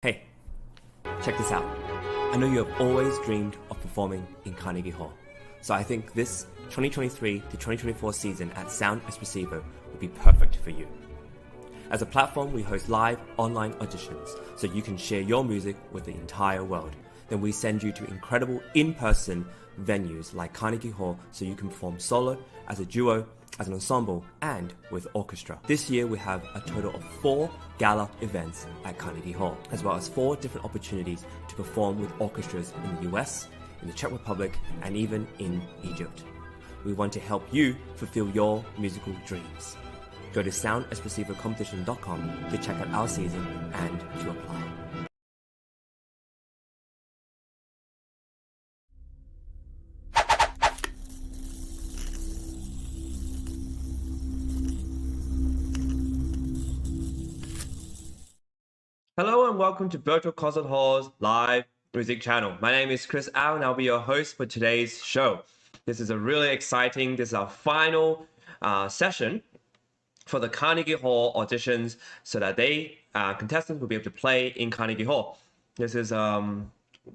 Hey, check this out. I know you have always dreamed of performing in Carnegie Hall, so I think this 2023 to 2024 season at Sound Espressivo would be perfect for you. As a platform, we host live online auditions so you can share your music with the entire world. Then we send you to incredible in-person venues like Carnegie Hall so you can perform solo, as a duo, as an ensemble, and with orchestra. This year we have a total of 4 gala events at Carnegie Hall, as well as 4 different opportunities to perform with orchestras in the US, in the Czech Republic, and even in Egypt. We want to help you fulfill your musical dreams. Go to soundespressivocompetition.com to check out our season and to apply. Hello and welcome to Virtual Concert Hall's live music channel. My name is Chris Au and I'll be your host for today's show. This is our final session for the Carnegie Hall auditions so that contestants will be able to play in Carnegie Hall. This has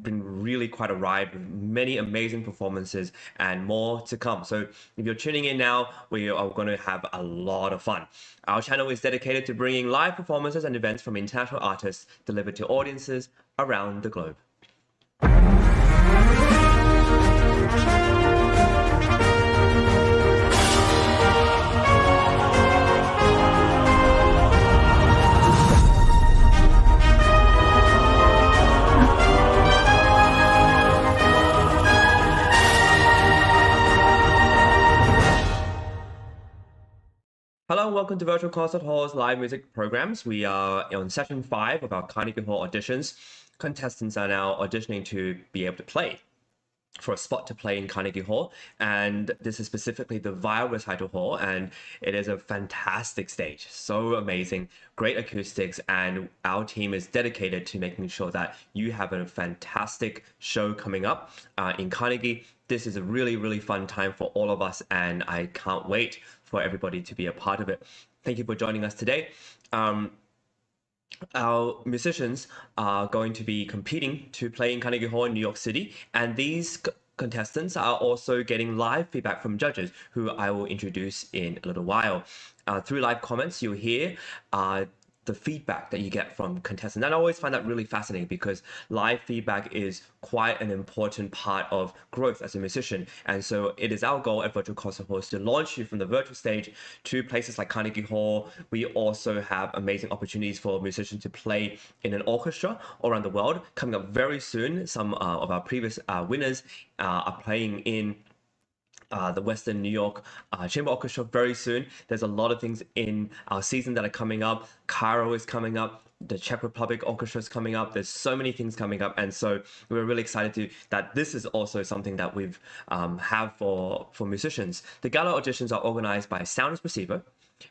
been really quite a ride with many amazing performances and more to come. So if you're tuning in now, we are going to have a lot of fun. Our channel is dedicated to bringing live performances and events from international artists delivered to audiences around the globe. Hello and welcome to Virtual Concert Hall's live music programs. We are on session 5 of our Carnegie Hall auditions. Contestants are now auditioning to be able to play for a spot to play in Carnegie Hall, and this is specifically the Weill Recital Hall, and it is a fantastic stage, so amazing, great acoustics, and our team is dedicated to making sure that you have a fantastic show coming up in Carnegie. This is a really fun time for all of us, and I can't wait for everybody to be a part of it. Thank you for joining us today. Our musicians are going to be competing to play in Carnegie Hall in New York City, and these contestants are also getting live feedback from judges, who I will introduce in a little while. Through live comments, you'll hear the feedback that you get from contestants. And I always find that really fascinating because live feedback is quite an important part of growth as a musician. And so it is our goal at Virtual Concert Hall to launch you from the virtual stage to places like Carnegie Hall. We also have amazing opportunities for musicians to play in an orchestra around the world. Coming up very soon, some of our previous winners are playing in the Western New York Chamber Orchestra very soon. There's a lot of things in our season that are coming up. Cairo is coming up. The Czech Republic Orchestra is coming up. There's so many things coming up, and so we're really excited that this is also something that we've have for musicians. The gala auditions are organized by Sound Espressivo,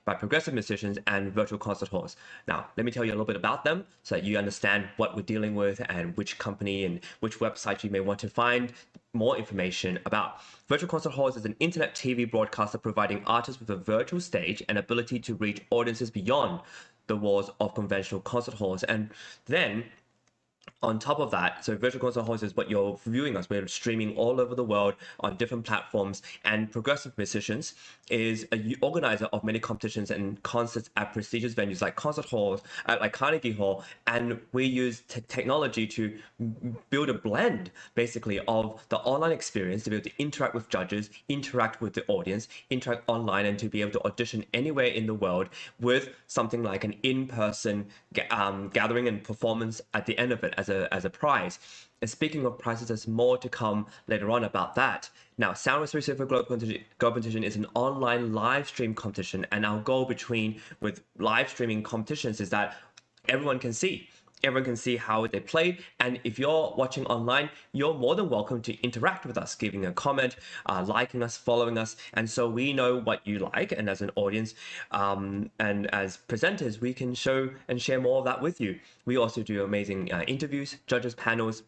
by progressive musicians and virtual concert halls. Now, let me tell you a little bit about them so that you understand what we're dealing with and which company and which website you may want to find more information about. Virtual Concert Halls is an internet TV broadcaster providing artists with a virtual stage and ability to reach audiences beyond the walls of conventional concert halls. And then on top of that, so Virtual Concert Halls is what you're viewing us. We're streaming all over the world on different platforms, and Progressive Musicians is an organizer of many competitions and concerts at prestigious venues like concert halls, like Carnegie Hall, and we use technology to build a blend, basically, of the online experience to be able to interact with judges, interact with the audience, interact online, and to be able to audition anywhere in the world with something like an in-person gathering and performance at the end of it as a prize. And speaking of prizes, there's more to come later on about that. Now, Sound Espressivo Global Competition is an online live stream competition, and our goal with live streaming competitions is that everyone can see. Everyone can see how they played, and if you're watching online, you're more than welcome to interact with us, giving a comment, liking us, following us, and so we know what you like, and as an audience and as presenters, we can show and share more of that with you. We also do amazing interviews, judges panels.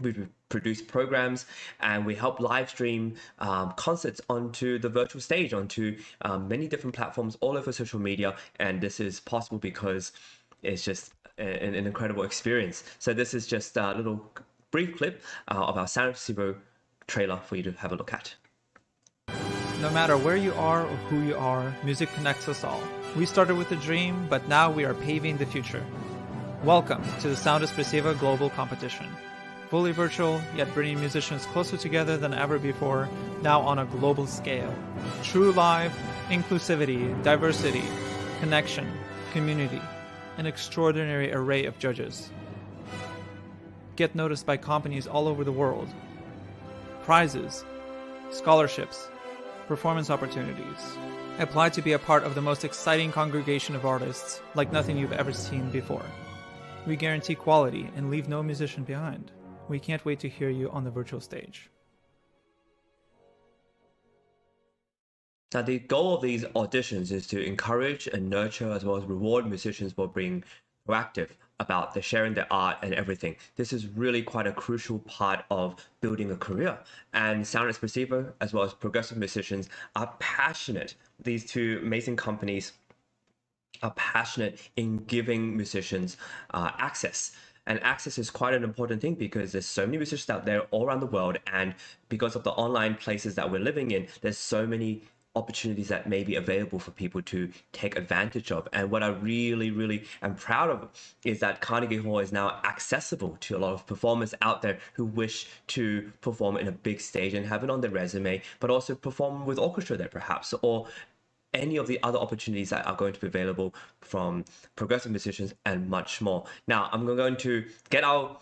We produce programs, and we help live stream concerts onto the virtual stage, onto many different platforms all over social media, and this is possible because it's just an incredible experience. So this is just a little brief clip of our Sound Espressivo trailer for you to have a look at. No matter where you are or who you are, music connects us all. We started with a dream, but now we are paving the future. Welcome to the Sound Espressivo Global Competition. Fully virtual, yet bringing musicians closer together than ever before, now on a global scale. True live, inclusivity, diversity, connection, community, an extraordinary array of judges. Get noticed by companies all over the world. Prizes, scholarships, performance opportunities. Apply to be a part of the most exciting congregation of artists like nothing you've ever seen before. We guarantee quality and leave no musician behind. We can't wait to hear you on the virtual stage. Now, the goal of these auditions is to encourage and nurture as well as reward musicians for being proactive about sharing their art and everything. This is really quite a crucial part of building a career. And Sound Espressivo, as well as progressive musicians, are passionate. These two amazing companies are passionate in giving musicians access. And access is quite an important thing because there's so many musicians out there all around the world. And because of the online places that we're living in, there's so many opportunities that may be available for people to take advantage of. And what I really, really am proud of is that Carnegie Hall is now accessible to a lot of performers out there who wish to perform in a big stage and have it on their resume, but also perform with orchestra there perhaps, or any of the other opportunities that are going to be available from progressive musicians and much more. Now, I'm going to get our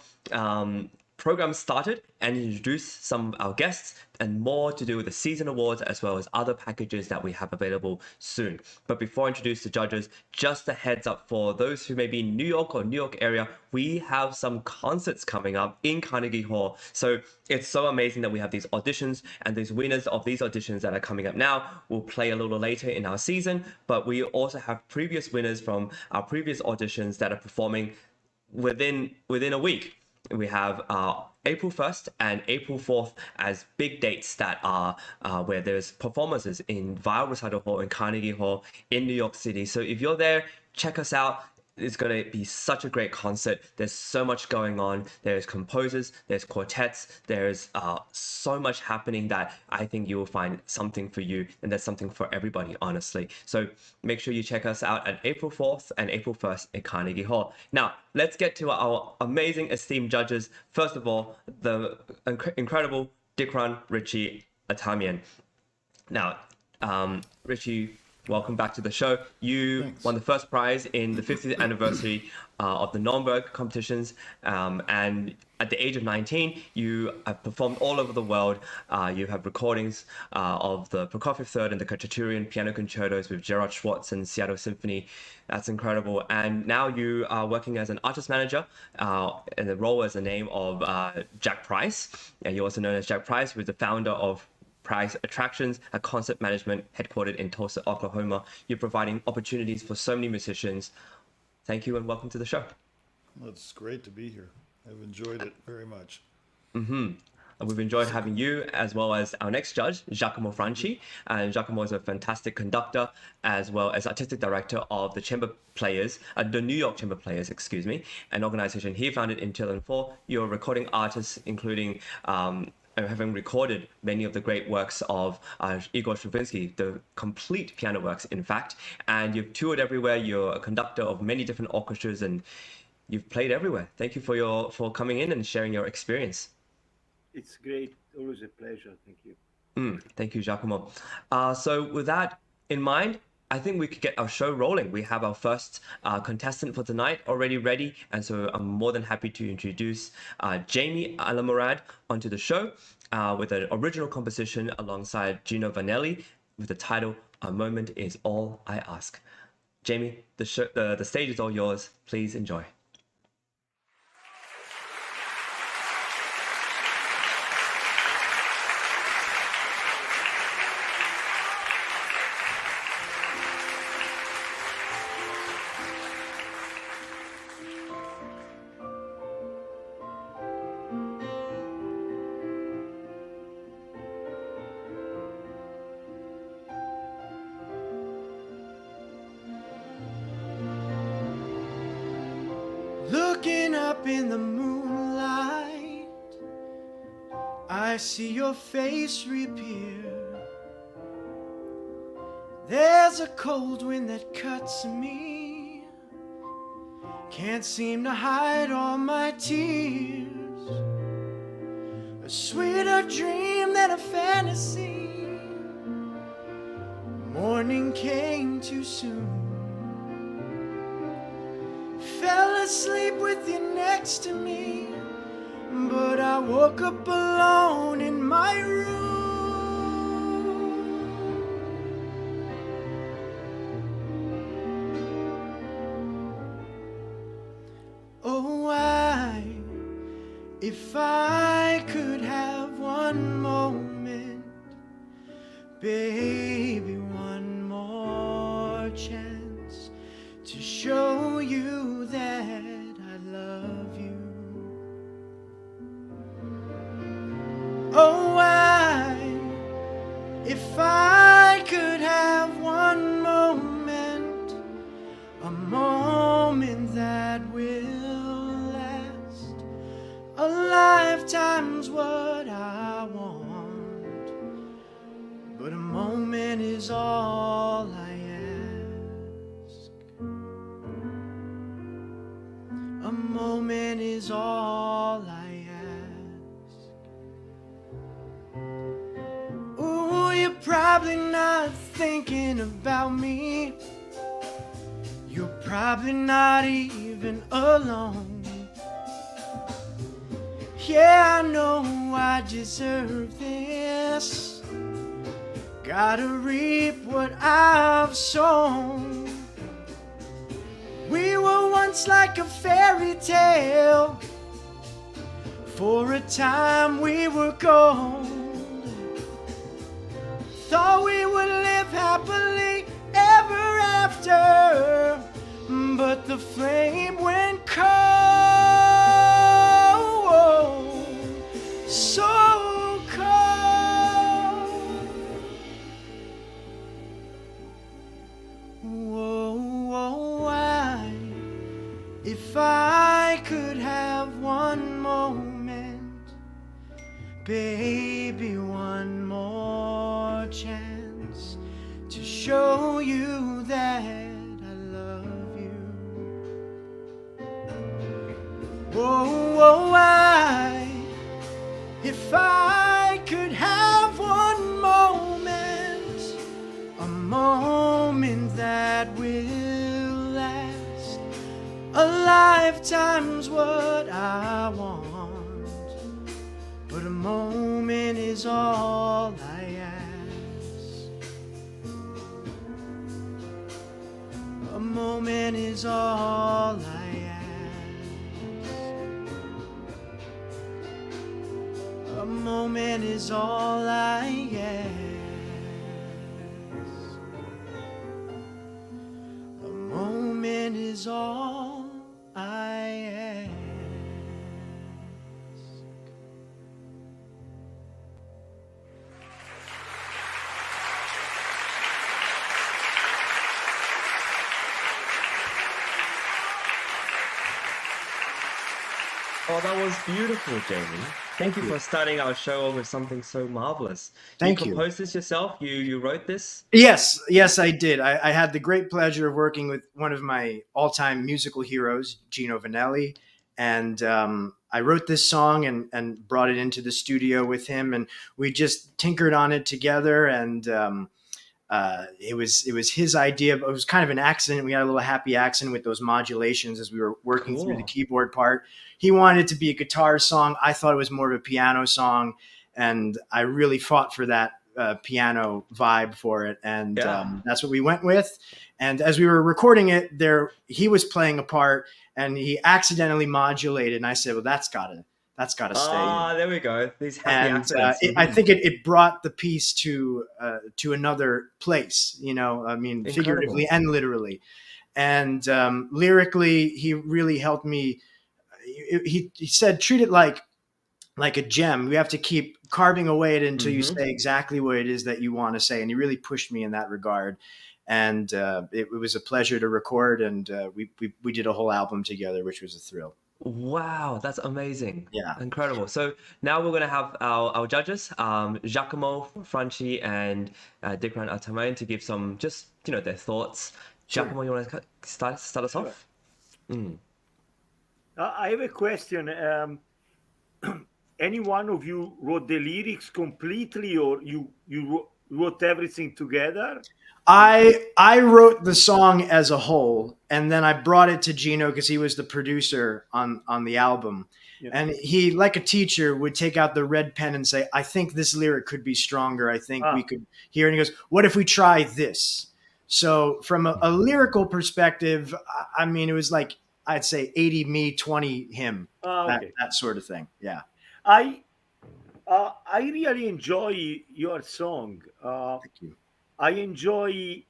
program started and introduce some of our guests and more to do with the season awards as well as other packages that we have available soon. But before I introduce the judges, just a heads up for those who may be in New York or New York area, we have some concerts coming up in Carnegie Hall. So it's so amazing that we have these auditions, and these winners of these auditions that are coming up now will play a little later in our season. But we also have previous winners from our previous auditions that are performing within a week. We have April 1st and April 4th as big dates that are where there's performances in Weill Recital Hall and Carnegie Hall in New York City. So if you're there, check us out. It's going to be such a great concert. There's so much going on. There's composers, there's quartets, there's so much happening that I think you will find something for you, and there's something for everybody, honestly. So make sure you check us out at April 4th and April 1st at Carnegie Hall. Now, let's get to our amazing esteemed judges. First of all, the incredible Dickran, Richie, Atamian. Now, Richie, welcome back to the show. You won the first prize in the 50th anniversary of the Nuremberg competitions, and at the age of 19, you have performed all over the world. You have recordings of the Prokofiev Third and the Kachaturian piano concertos with Gerard Schwartz and Seattle Symphony. That's incredible. And now you are working as an artist manager in the role as the name of Jack Price. And you're also known as Jack Price, who is the founder of Price Attractions, a concert management headquartered in Tulsa, Oklahoma. You're providing opportunities for so many musicians. Thank you and welcome to the show. Well, it's great to be here. I've enjoyed it very much. And we've enjoyed having you as well as our next judge, Giacomo Franci. And Giacomo is a fantastic conductor as well as artistic director of the Chamber Players, the New York Chamber Players, excuse me, an organization he founded in 2004. You're a recording artist, including having recorded many of the great works of Igor Stravinsky, the complete piano works, in fact. And you've toured everywhere. You're a conductor of many different orchestras, and you've played everywhere. Thank you for coming in and sharing your experience. It's great. Always a pleasure. Thank you. Thank you, Giacomo. So with that in mind, I think we could get our show rolling. We have our first contestant for tonight already ready, and so I'm more than happy to introduce Jamie Alamorad onto the show with an original composition alongside Gino Vanelli with the title "A Moment Is All I Ask." Jamie, the stage is all yours. Please enjoy. up in the moonlight, I see your face reappear. There's a cold wind that cuts me, can't seem to hide all my tears. A sweeter dream than a fantasy, morning came too soon. Fell asleep with you next to me, but I woke up alone in my room. Oh, if I could have one moment, baby, one more chance to show you that I love you. Oh, if I could have one moment, a moment that will last, a lifetime's what I want, but a moment is all I ask. A moment is all I ask. Ooh, you're probably not thinking about me. You're probably not even alone. Yeah, I know I deserve this. Gotta reap what I've sown. We were once like a fairy tale. For a time we were gold. Thought we would live happily ever after, but the flame went cold, so cold. Whoa, if I could have one moment, baby, one more chance to show you that I love you. Whoa, if I could have one moment, a moment that will last, a lifetime's what I want, but a moment is all I ask. A moment is all I ask. A moment is all I ask. A moment is all I ask. Oh, that was beautiful, Jamie. Thank you for starting our show with something so marvelous. Thank you you. composed this yourself? You wrote this? Yes, I did. I had the great pleasure of working with one of my all-time musical heroes, Gino Vanelli, and I wrote this song and brought it into the studio with him, and we just tinkered on it together, and it was his idea. It was kind of an accident. We had a little happy accident with those modulations as we were working through the keyboard part. He wanted it to be a guitar song. I thought it was more of a piano song, and I really fought for that piano vibe for it, and that's what we went with. And as we were recording it, he was playing a part, and he accidentally modulated, and I said, "Well, that's gotta stay." Ah, there we go. These happy accidents. I think it brought the piece to another place. You know, I mean, Incredible. figuratively and literally. And lyrically, he really helped me. He said, treat it like a gem. We have to keep carving away at it until you say exactly what it is that you want to say. And he really pushed me in that regard. And it was a pleasure to record. And we did a whole album together, which was a thrill. Wow, that's amazing. Yeah. Incredible. So now we're going to have our judges, Giacomo Franci and Dickran Atamian, to give some just, their thoughts. Sure. Giacomo, you want to start us Sure. off? Mm. I have a question. Any one of you wrote the lyrics completely, or you wrote everything together? I wrote the song as a whole, and then I brought it to Gino because he was the producer on the album. Yeah. And he, like a teacher, would take out the red pen and say, "I think this lyric could be stronger. I think we could hear." And he goes, "What if we try this?" So, from a lyrical perspective, I mean, it was like I'd say 80 me, 20 him, Okay. that sort of thing. Yeah. I really enjoy your song. Thank you. I enjoy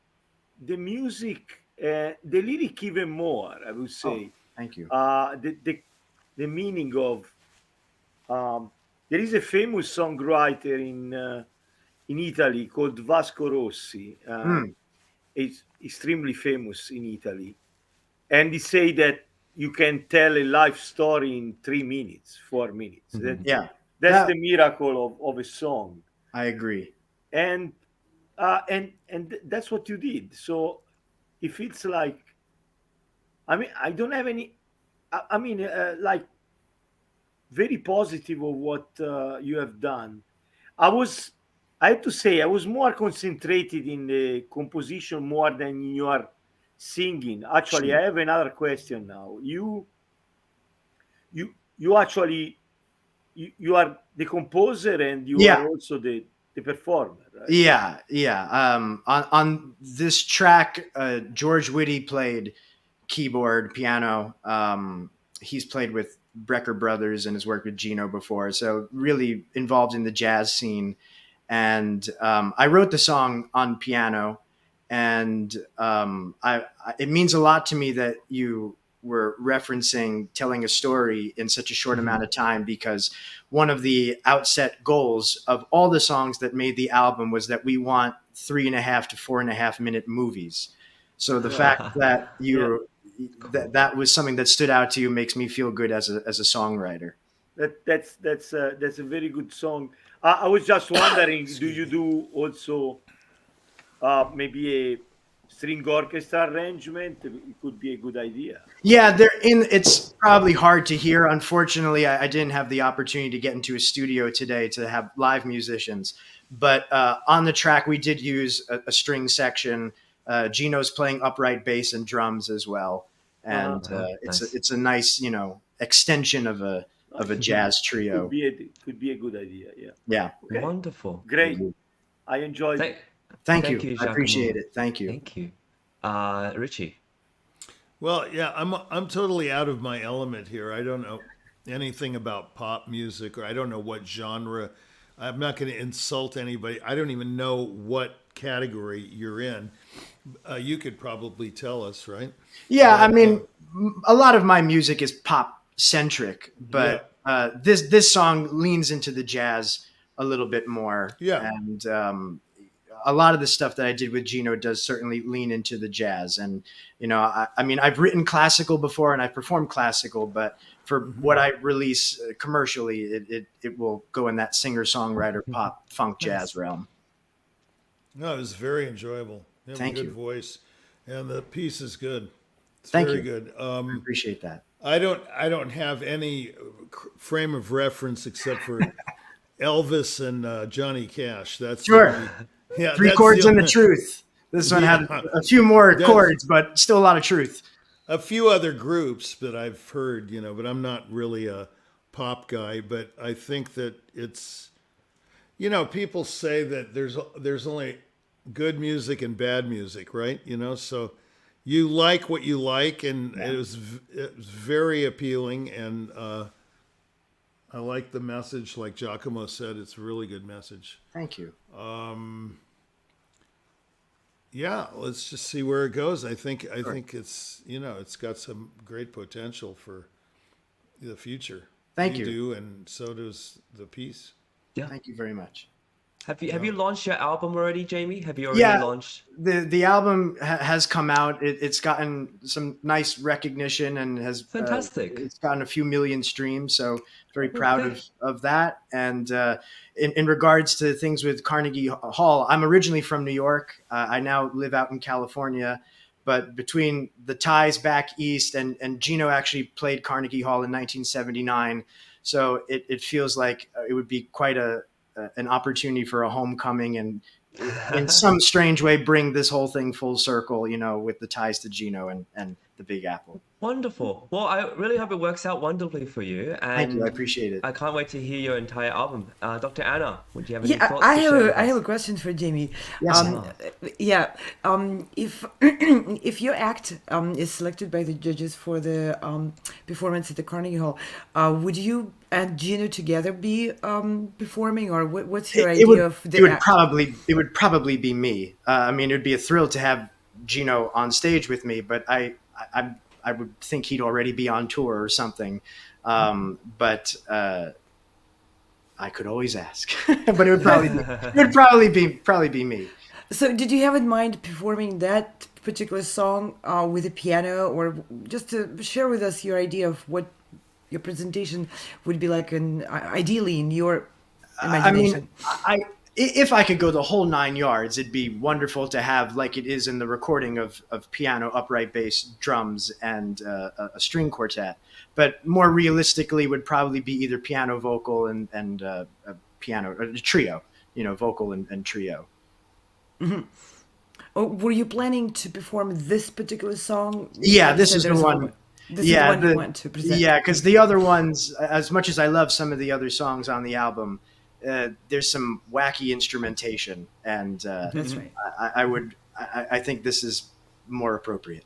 the music, the lyric even more. I would Oh, say thank you. the meaning of. There is a famous songwriter in Italy called Vasco Rossi. Mm, It's extremely famous in Italy, and he say that you can tell a life story in 3 minutes, 4 minutes. yeah. That's the miracle of a song, I agree. and that's what you did. So it feels like, I mean, I don't have any. I mean, like very positive of what you have done. I have to say, I was more concentrated in the composition more than in your singing. Actually, Sure. I have another question now. You actually you are the composer and you Yeah. are also the performer, right? Yeah, yeah. On this track, George Whitty played keyboard, piano. He's played with Brecker Brothers and has worked with Gino before, so really involved in the jazz scene. And I wrote the song on piano, and it means a lot to me that you were referencing telling a story in such a short amount of time, because one of the outset goals of all the songs that made the album was that we want 3.5 to 4.5 minute movies. So the fact that Yeah. that was something that stood out to you makes me feel good as a songwriter. That's a very good song. I was just wondering, do you do also maybe a string orchestra arrangement? It could be a good idea. Yeah, it's probably hard to hear. Unfortunately, I didn't have the opportunity to get into a studio today to have live musicians. But on the track, we did use a string section. Gino's playing upright bass and drums as well, and Nice. it's a nice extension of a jazz trio. Could be a good idea. Yeah. Yeah, Okay. Wonderful. Great. I enjoyed it. thank Thank you. you, I appreciate Giacomo. it. Thank you. Thank you. Richie. Well, yeah, I'm totally out of my element here. I don't know anything about pop music, or I don't know what genre. I'm not going to insult anybody. I don't even know what category you're in. You could probably tell us, right? Yeah, I mean, a lot of my music is pop centric, but this song leans into the jazz a little bit more. Yeah. And a lot of the stuff that I did with Gino does certainly lean into the jazz. And I mean, I've written classical before and I've performed classical, but for what I release commercially, it will go in that singer songwriter pop funk jazz realm. No, it was very enjoyable. You have Thank a good you. voice, and the piece is good. It's Thank very you. good. I appreciate that. I don't have any frame of reference except for Elvis and Johnny Cash. That's Sure. yeah. Three that's chords the and the only- truth. This one had Yeah. a few more That's- chords, but still a lot of truth. A few other groups that I've heard, but I'm not really a pop guy. But I think that it's, people say that there's only good music and bad music, right? So you like what you like, and it was very appealing, and I like the message. Like Giacomo said, it's a really good message. Thank you. Yeah, let's just see where it goes. I think it's it's got some great potential for the future. Thank You you. do, and so does the piece. Yeah. Thank you very much. Have you launched your album already, Jamie? Have you already launched? The album has come out. It's gotten some nice recognition and has Fantastic. It's gotten a few million streams. So very proud Okay. of that. And in regards to things with Carnegie Hall, I'm originally from New York. I now live out in California. But between the ties back east and Gino actually played Carnegie Hall in 1979. So it feels like it would be quite an opportunity for a homecoming and in some strange way bring this whole thing full circle, you know, with the ties to Gino and the Big Apple. Wonderful. Well, I really hope it works out wonderfully for you. And Thank you. I appreciate it. I can't wait to hear your entire album. Dr. Anna, would you have any Yeah, thoughts? I have a question for Jamie. Yes. If if your act is selected by the judges for the performance at the Carnegie Hall, would you and Gino together be performing, or what's your idea of the act? It would probably be me. I mean, it would be a thrill to have Gino on stage with me, but I would think he'd already be on tour or something. But I could always ask. But it would probably be me. So, did you have in mind performing that particular song with a piano, or just to share with us your idea of what your presentation would be like, ideally in your imagination? I mean, if I could go the whole 9 yards, it'd be wonderful to have, like it is in the recording, of piano, upright bass, drums, and a string quartet. But more realistically, would probably be either piano, vocal, and a piano, a trio. You know, vocal and trio. Mm-hmm. Oh, were you planning to perform this particular song? Yeah, this is the one. This is the one you want to present. Yeah, because the other ones, as much as I love some of the other songs on the album, there's some wacky instrumentation, and That's right. I think this is more appropriate.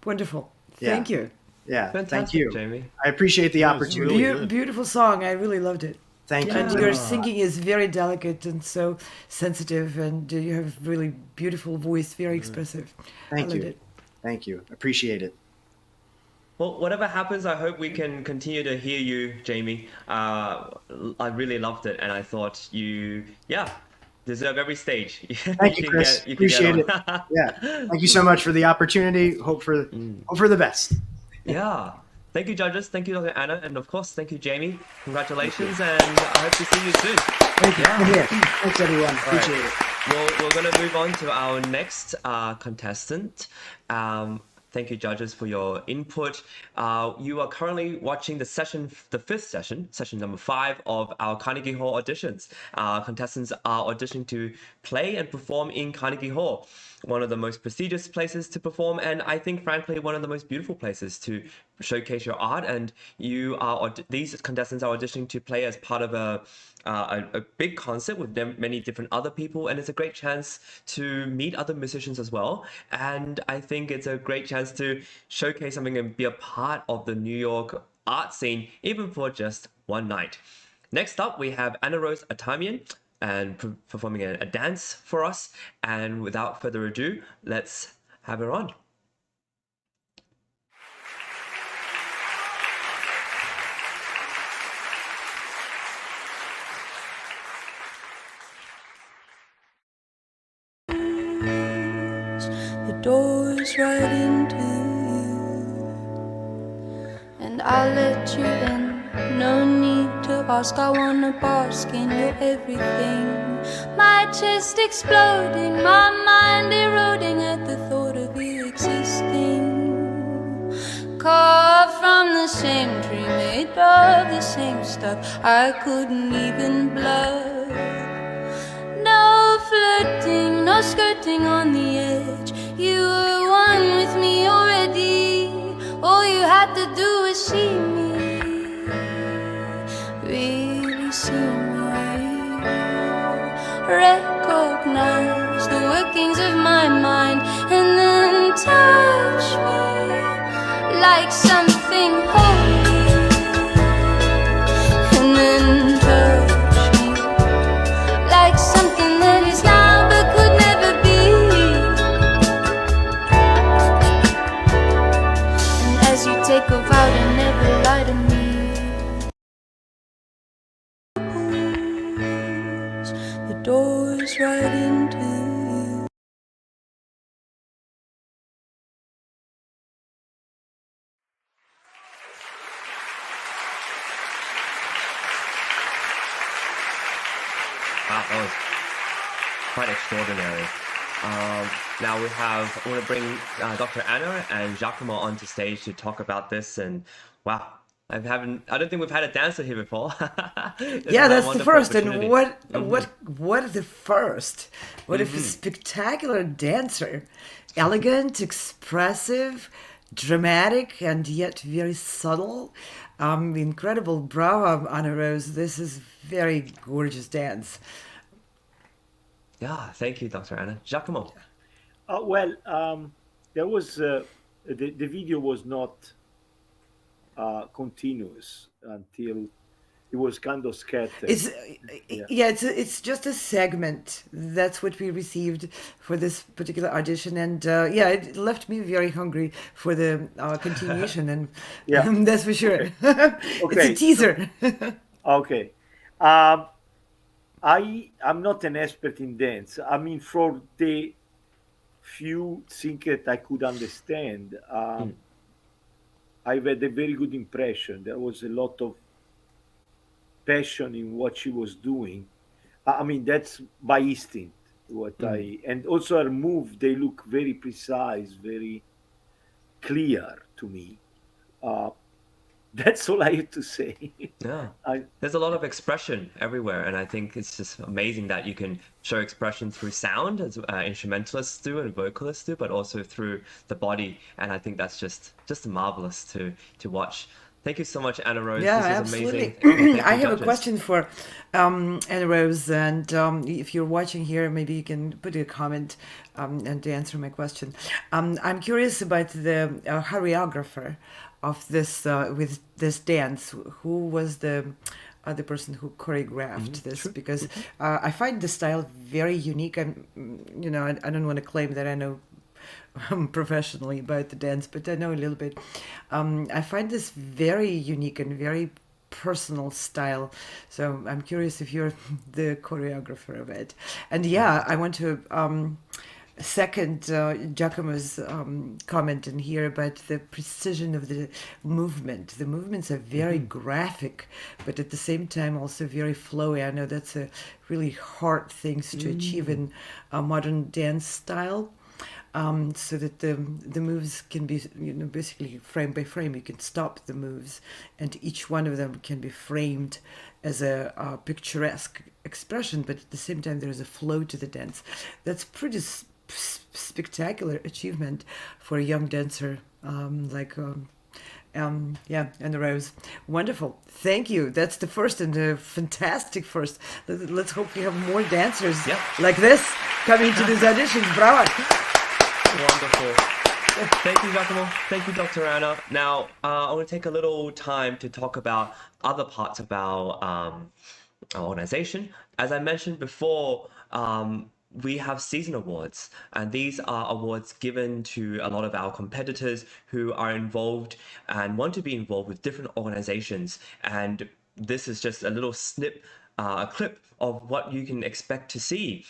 Wonderful. Yeah. Thank you. Yeah, Fantastic, thank you, Jamie. I appreciate the opportunity. really good. Beautiful song. I really loved it. Thank And you. your singing is very delicate and so sensitive, and you have really beautiful voice, very expressive. Thank I loved you. it. Thank you. Appreciate it. Well, whatever happens, I hope we can continue to hear you, Jamie. I really loved it, and I thought you, deserve every stage. Thank you, Chris. Appreciate it. Yeah. Thank you so much for the opportunity. Hope for the best. Yeah. Thank you, judges. Thank you, Dr. Anna. And of course, thank you, Jamie. Congratulations, and I hope to see you soon. Thank you. Yeah. Thanks, everyone. Appreciate it. Well, we're going to move on to our next contestant. Thank you, judges, for your input. You are currently watching the fifth session, session number 5 of our Carnegie Hall auditions. Contestants are auditioning to play and perform in Carnegie Hall, one of the most prestigious places to perform, and I think, frankly, one of the most beautiful places to showcase your art. And these contestants are auditioning to play as part of a big concert with many different other people, and it's a great chance to meet other musicians as well. And I think it's a great chance to showcase something and be a part of the New York art scene, even for just one night. Next up, we have Anna Rose Atamian and performing a dance for us. And without further ado, let's have her on. The door's right into you, and I'll let you in. No need to ask, I wanna bask in your everything. My chest exploding, my mind eroding at the thought of you existing. Carved from the same tree, made of the same stuff, I couldn't even bluff. No flirting, no skirting on the edge. You were one with me already. All you had to do was see me, really see me. Recognize the workings of my mind, and then touch me like something holy, and then touch me like something that is now but could never be. And as you take a vow to never lie to me, the quite extraordinary. Now I want to bring Dr. Anna and Giacomo onto stage to talk about this. And wow, I don't think we've had a dancer here before. Yeah, that's the first. Opportunity. And what the first? What a spectacular dancer! Elegant, expressive, dramatic, and yet very subtle. Incredible. Bravo, Anna Rose. This is very gorgeous dance. Yeah, thank you, Dr. Anna. Giacomo. There was the video was not continuous until it was kind of scattered. It's just a segment. That's what we received for this particular audition, and it left me very hungry for the continuation, and that's for sure. It's a teaser. Okay. I'm not an expert in dance. I mean, for the few things that I could understand, I've had a very good impression. There was a lot of passion in what she was doing. I mean, that's by instinct. And also her move, they look very precise, very clear to me. That's all I have to say. Yeah, there's a lot of expression everywhere, and I think it's just amazing that you can show expression through sound, as instrumentalists do and vocalists do, but also through the body. And I think that's just marvelous to watch. Thank you so much, Anna Rose. Yeah, this is absolutely. amazing. I have a question for Anna Rose, and if you're watching here, maybe you can put a comment and answer my question. I'm curious about the choreographer of this with this dance. Who was the person who choreographed this? Because I find the style very unique. I don't want to claim that I know professionally about the dance, but I know a little bit. I find this very unique and very personal style. So I'm curious if you're the choreographer of it. And I want to second Giacomo's comment in here about the precision of the movement. The movements are very graphic, but at the same time also very flowy. I know that's a really hard thing to achieve in a modern dance style. So that the moves can be, basically frame by frame. You can stop the moves, and each one of them can be framed as a picturesque expression, but at the same time there's a flow to the dance. That's pretty spectacular achievement for a young dancer like Anna Rose. Wonderful. Thank you. That's the first, and a fantastic first. Let's hope we have more dancers like this coming to these auditions. Bravo. Wonderful. Thank you, Giacomo. Thank you, Dr. Anna. Now, I want to take a little time to talk about other parts of our organization. As I mentioned before, we have season awards, and these are awards given to a lot of our competitors who are involved and want to be involved with different organizations. And this is just a little a clip of what you can expect to see.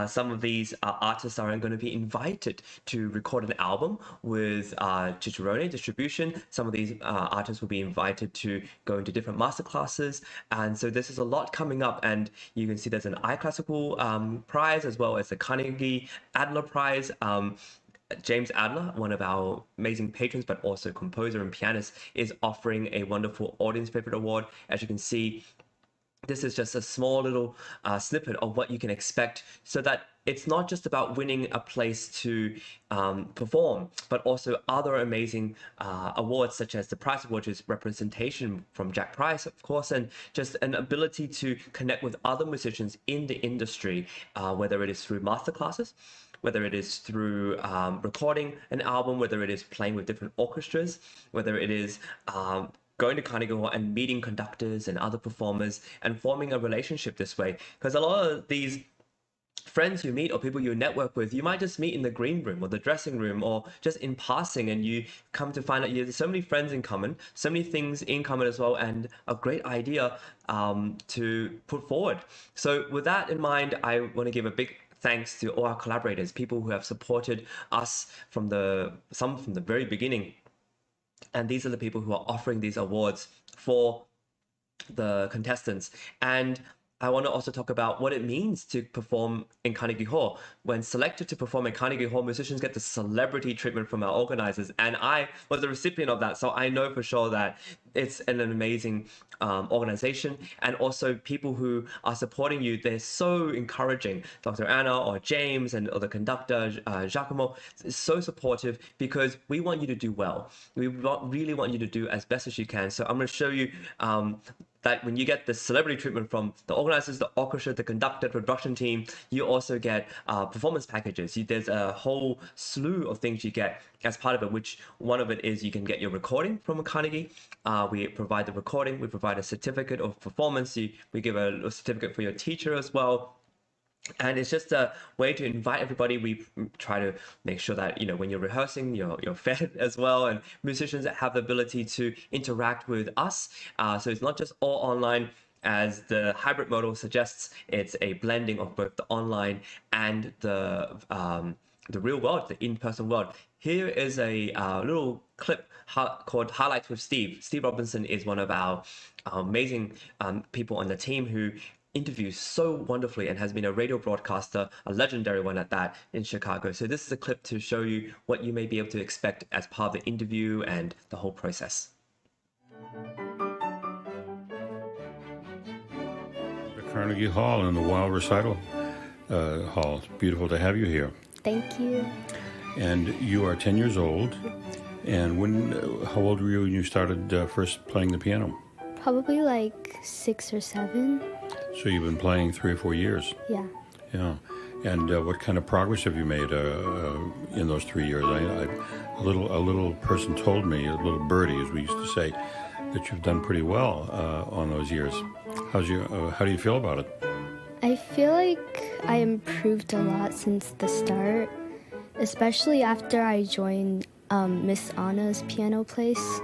Some of these artists are going to be invited to record an album with Cicerone distribution. Some of these artists will be invited to go into different masterclasses. And so this is a lot coming up, and you can see there's an iClassical prize as well as the Carnegie Adler prize. James Adler, one of our amazing patrons, but also composer and pianist, is offering a wonderful audience favorite award. As you can see, this is just a small little snippet of what you can expect, so that it's not just about winning a place to perform, but also other amazing awards, such as the Prize Award, which is representation from Jack Price, of course, and just an ability to connect with other musicians in the industry, whether it is through masterclasses, whether it is through recording an album, whether it is playing with different orchestras, whether it is going to Carnegie Hall and meeting conductors and other performers and forming a relationship this way. Because a lot of these friends you meet or people you network with, you might just meet in the green room or the dressing room or just in passing, and you come to find out there's so many friends in common, so many things in common as well, and a great idea to put forward. So with that in mind, I want to give a big thanks to all our collaborators, people who have supported us from the very beginning. And these are the people who are offering these awards for the contestants. And I want to also talk about what it means to perform in Carnegie Hall. When selected to perform in Carnegie Hall, musicians get the celebrity treatment from our organizers, and I was a recipient of that, so I know for sure that it's an amazing organization, and also people who are supporting you, they're so encouraging. Dr. Anna or James and or the conductor, Giacomo, is so supportive because we want you to do well. We really want you to do as best as you can. So I'm going to show you that when you get the celebrity treatment from the organizers, the orchestra, the conductor, production team, you also get performance packages. There's a whole slew of things you get as part of it, which one of it is you can get your recording from Carnegie. We provide the recording. We provide a certificate of performance. We give a certificate for your teacher as well. And it's just a way to invite everybody. We try to make sure that, when you're rehearsing, you're fed as well, and musicians that have the ability to interact with us. So it's not just all online, as the hybrid model suggests. It's a blending of both the online and the real world, the in-person world. Here is a little clip called Highlights with Steve. Steve Robinson is one of our amazing people on the team who interviews so wonderfully and has been a radio broadcaster, a legendary one at that, in Chicago. So this is a clip to show you what you may be able to expect as part of the interview and the whole process. The Carnegie Hall and the Weill Recital Hall. It's beautiful to have you here. Thank you. And you are 10 years old. And how old were you when you started first playing the piano? Probably like 6 or 7. So you've been playing 3 or 4 years. Yeah. Yeah. And what kind of progress have you made in those 3 years? A little person told me, a little birdie, as we used to say, that you've done pretty well on those years. How do you feel about it? I feel like I improved a lot since the start, especially after I joined Miss Anna's piano place.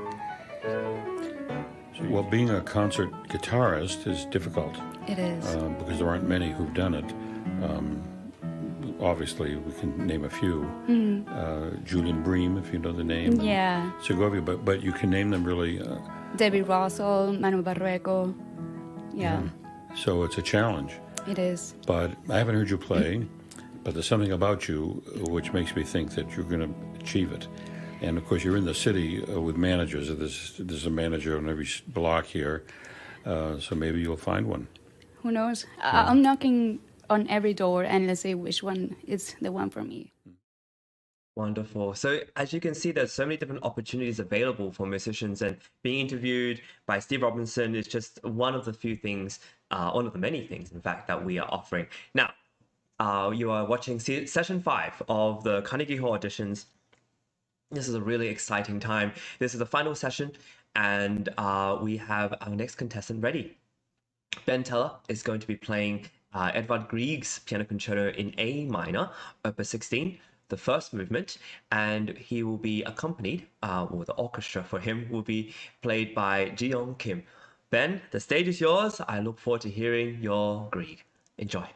Well, being a concert guitarist is difficult. It is. Because there aren't many who've done it. Obviously, we can name a few. Mm-hmm. Julian Bream, if you know the name. Yeah. Segovia, but you can name them really. David Russell, Manu Barreco. Yeah. So it's a challenge. It is. But I haven't heard you play, but there's something about you which makes me think that you're going to achieve it. And of course, you're in the city with managers. There's a manager on every block here, so maybe you'll find one. Who knows? Yeah. I'm knocking on every door, and let's see which one is the one for me. Wonderful. So as you can see, there's so many different opportunities available for musicians, and being interviewed by Steve Robinson is just one of the few things, one of the many things, in fact, that we are offering. Now, you are watching session 5 of the Carnegie Hall auditions. This is a really exciting time. This is the final session, and we have our next contestant ready. Ben Teller is going to be playing Edvard Grieg's Piano Concerto in A minor, Opus 16, the first movement, and he will be accompanied, or the orchestra for him will be played by Ji-Young Kim. Ben, the stage is yours. I look forward to hearing your Grieg. Enjoy.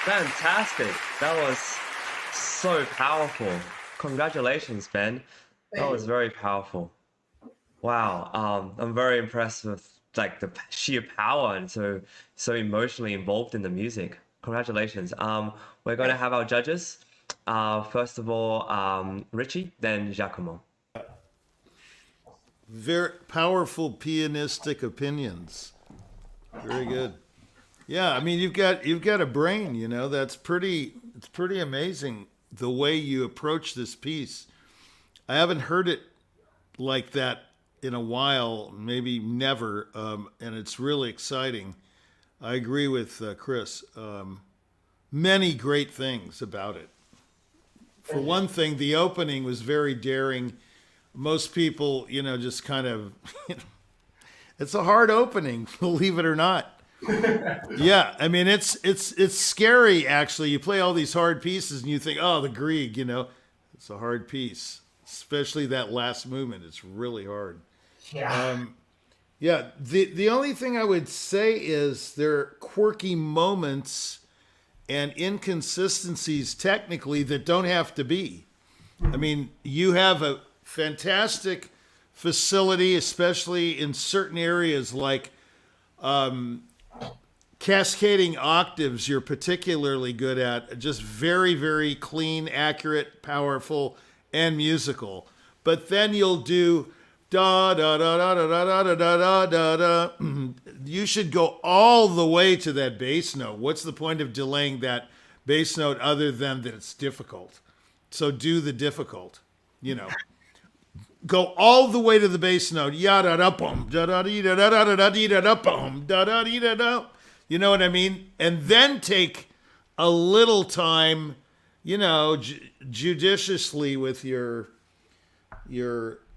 Fantastic. That was so powerful. Congratulations, Ben. That was very powerful. Wow. I'm very impressed with like the sheer power and so emotionally involved in the music. Congratulations. We're going to have our judges. First of all, Richie, then Giacomo. Very powerful pianistic opinions. Very good. Yeah, I mean you've got a brain, you know. It's pretty amazing the way you approach this piece. I haven't heard it like that in a while, maybe never, and it's really exciting. I agree with Chris. Many great things about it. For one thing, the opening was very daring. Most people, you know, just kind of, it's a hard opening, believe it or not. Yeah, I mean it's scary actually. You play all these hard pieces and you think, oh, the Grieg, you know, it's a hard piece, especially that last movement. It's really hard. Yeah. Yeah. The only thing I would say is there are quirky moments and inconsistencies technically that don't have to be. I mean, you have a fantastic facility, especially in certain areas like cascading octaves you're particularly good at, just very, very clean, accurate, powerful, and musical. But then you'll do da da da da da da da da da da. You should go all the way to that bass note. What's the point of delaying that bass note other than that it's difficult? So do the difficult, you know. Go all the way to the bass note. Ya da da bum da da dee da da da da dee da da bum da da dee da da. You know what I mean? And then take a little time, you know, judiciously with your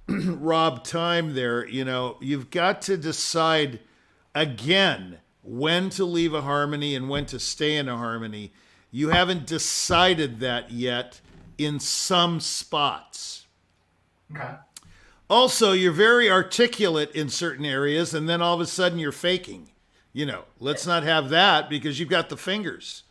robbed time there. You know, you've got to decide again when to leave a harmony and when to stay in a harmony. You haven't decided that yet in some spots. Okay. Also, you're very articulate in certain areas, and then all of a sudden you're faking. You know, let's not have that because you've got the fingers.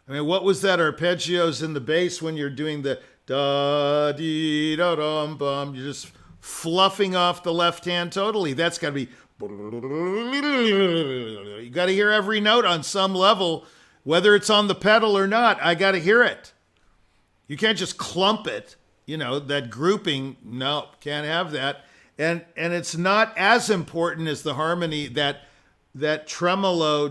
I mean, what was that arpeggios in the bass when you're doing the da dee da dum bum? You're just fluffing off the left hand totally. That's got to be. You got to hear every note on some level, whether it's on the pedal or not. I got to hear it. You can't just clump it. You know, that grouping. No, can't have that. And it's not as important as the harmony that tremolo.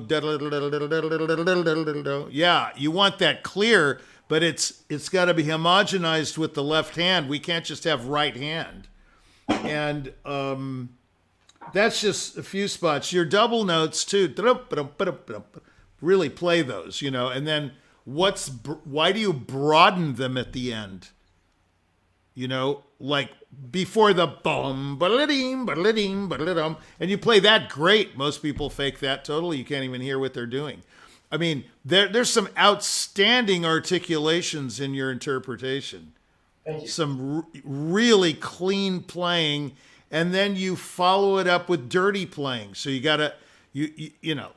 Yeah, you want that clear, but it's got to be homogenized with the left hand. We can't just have right hand. And that's just a few spots. Your double notes too. Really play those, you know. And then why do you broaden them at the end? You know, like before the bum, and you play that great. Most people fake that totally. You can't even hear what they're doing. I mean, there's some outstanding articulations in your interpretation. Thank you. Some really clean playing, and then you follow it up with dirty playing. So you gotta, you know,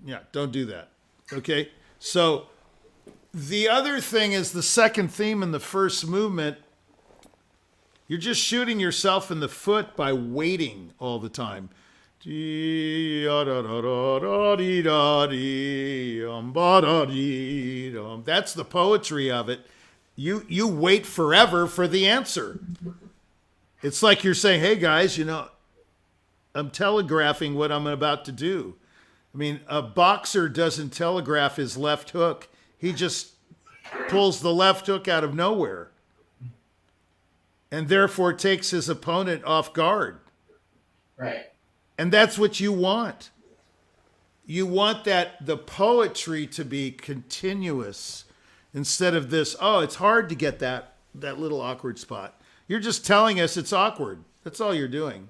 yeah, don't do that. Okay. So the other thing is the second theme in the first movement. You're just shooting yourself in the foot by waiting all the time. That's the poetry of it. You wait forever for the answer. It's like you're saying, hey guys, you know, I'm telegraphing what I'm about to do. I mean, a boxer doesn't telegraph his left hook. He just pulls the left hook out of nowhere. And therefore takes his opponent off guard. Right. And that's what you want. You want the poetry to be continuous instead of this, oh, it's hard to get that little awkward spot. You're just telling us it's awkward. That's all you're doing.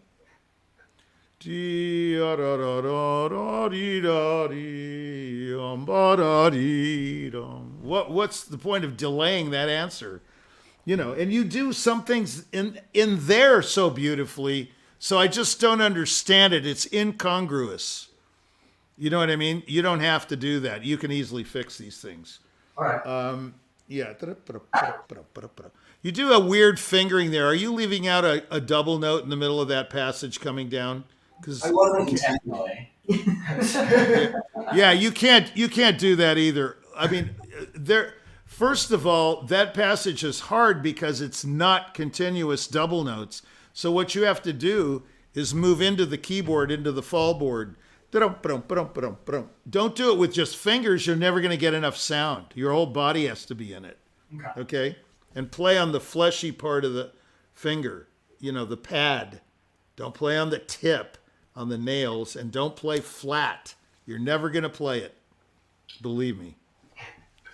What's the point of delaying that answer? You know, and you do some things in there so beautifully, so I just don't understand it. It's incongruous. You know what I mean? You don't have to do that. You can easily fix these things. All right. Yeah. You do a weird fingering there. Are you leaving out a double note in the middle of that passage coming down? Because I wasn't intentionally. yeah, you can't do that either. I mean, there. First of all, that passage is hard because it's not continuous double notes. So what you have to do is move into the keyboard, into the fall board. Don't do it with just fingers. You're never going to get enough sound. Your whole body has to be in it. Okay? And play on the fleshy part of the finger, the pad. Don't play on the tip, on the nails, and don't play flat. You're never going to play it. Believe me.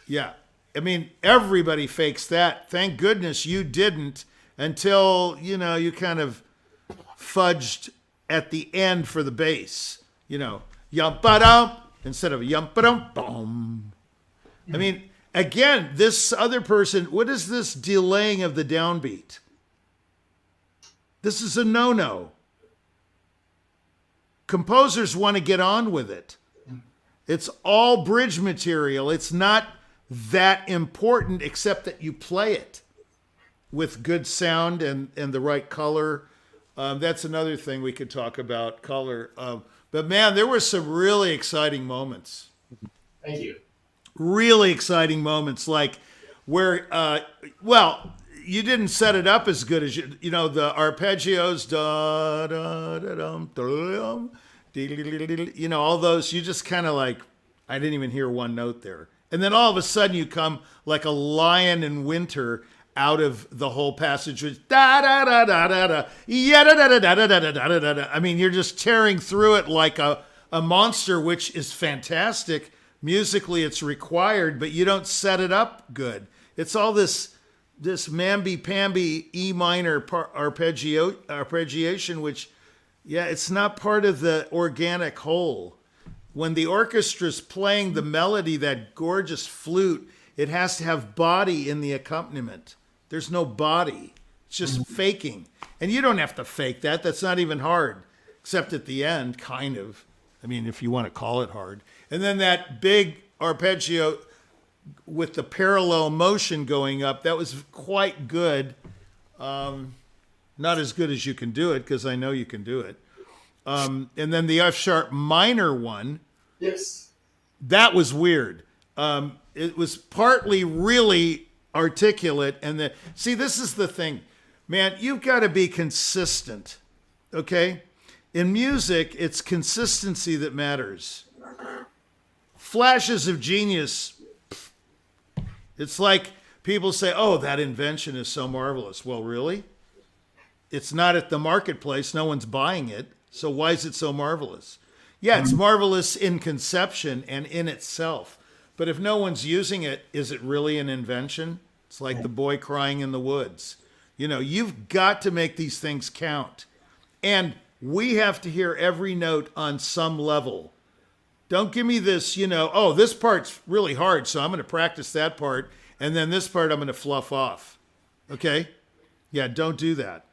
Yeah. I mean, everybody fakes that. Thank goodness you didn't until, you kind of fudged at the end for the bass. Yum-ba-dum instead of yum-ba-dum-boom. I mean, again, this other person, what is this delaying of the downbeat? This is a no-no. Composers want to get on with it. It's all bridge material. It's not that important except that you play it with good sound and the right color. That's another thing we could talk about, color. But man, there were some really exciting moments. Thank you. Really exciting moments, like where, you didn't set it up as good as the arpeggios, da da da dum, dum, all those. You just kind of like, I didn't even hear one note there, and then all of a sudden you come like a lion in winter out of the whole passage with da da da da da da, yeah da da da da da da da da da. I mean, you're just tearing through it like a monster, which is fantastic. Musically, it's required, but you don't set it up good. It's all this mamby-pamby E minor arpeggiation, which, it's not part of the organic whole. When the orchestra's playing the melody, that gorgeous flute, it has to have body in the accompaniment. There's no body. It's just faking. And you don't have to fake that. That's not even hard, except at the end, kind of. I mean, if you want to call it hard. And then that big arpeggio with the parallel motion going up, that was quite good. Not as good as you can do it, because I know you can do it. And then the F sharp minor one. Yes. That was weird. It was partly really articulate. And see, this is the thing. Man, you've got to be consistent. Okay? In music, it's consistency that matters. Flashes of genius. It's like people say, oh, that invention is so marvelous. Well, really? It's not at the marketplace. No one's buying it. So why is it so marvelous? Yeah, it's marvelous in conception and in itself. But if no one's using it, is it really an invention? It's like the boy crying in the woods. You've got to make these things count. And we have to hear every note on some level. Don't give me this, oh, this part's really hard, so I'm going to practice that part, and then this part I'm going to fluff off. Okay? Yeah, don't do that.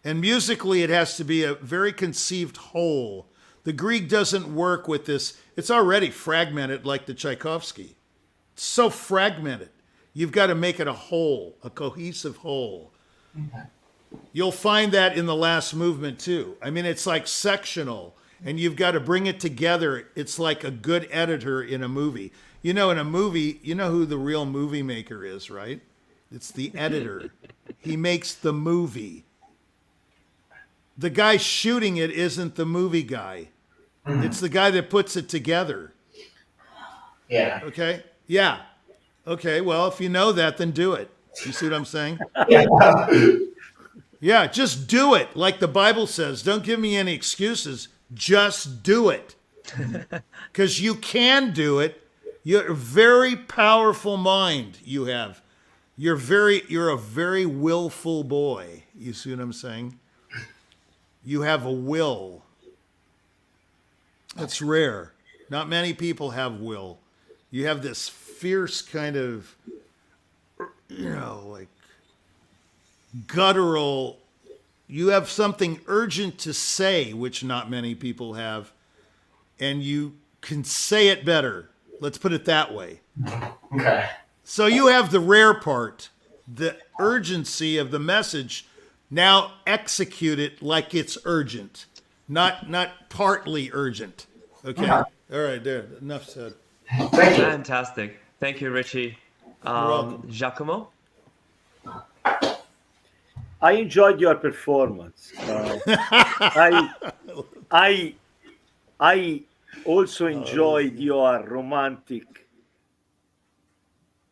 And musically, it has to be a very conceived whole. The Grieg doesn't work with this. It's already fragmented like the Tchaikovsky. It's so fragmented. You've got to make it a whole, a cohesive whole. Okay. You'll find that in the last movement too. I mean, it's like sectional, and you've got to bring it together. It's like a good editor in a movie. In a movie, you know who the real movie maker is, right? It's the editor. He makes the movie. The guy shooting it isn't the movie guy. It's the guy that puts it together. Yeah. Okay? Yeah. Okay, well, if you know that, then do it. You see what I'm saying? Yeah, just do it. Like the Bible says, don't give me any excuses. Just do it. Because you can do it. You're a very powerful mind you have. You're a very willful boy. You see what I'm saying? You have a will. That's rare. Not many people have will. You have this fierce kind of, like guttural, you have something urgent to say, which not many people have, and you can say it better. Let's put it that way. Okay. So you have the rare part, the urgency of the message. Now execute it like it's urgent, not partly urgent. Okay. All right, there. Enough said. Thank you. Fantastic. Thank you, Richie. welcome. Giacomo? I enjoyed your performance. I also enjoyed your romantic,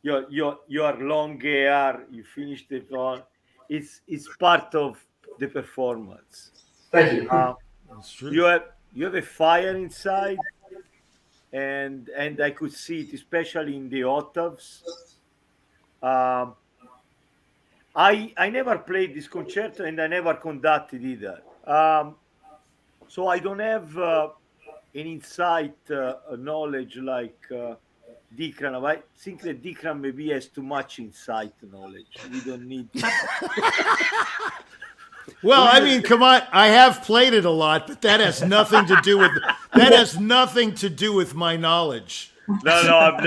your long hair. You finished it on. It's part of the performance. Thank you. That's true. You have a fire inside, and I could see it, especially in the octaves. I never played this concerto, and I never conducted either. So I don't have an insight knowledge like Dickran. I think that Dickran maybe has too much insight knowledge. We don't need. Well, I mean, come on. I have played it a lot, but that has nothing to do with my knowledge. No,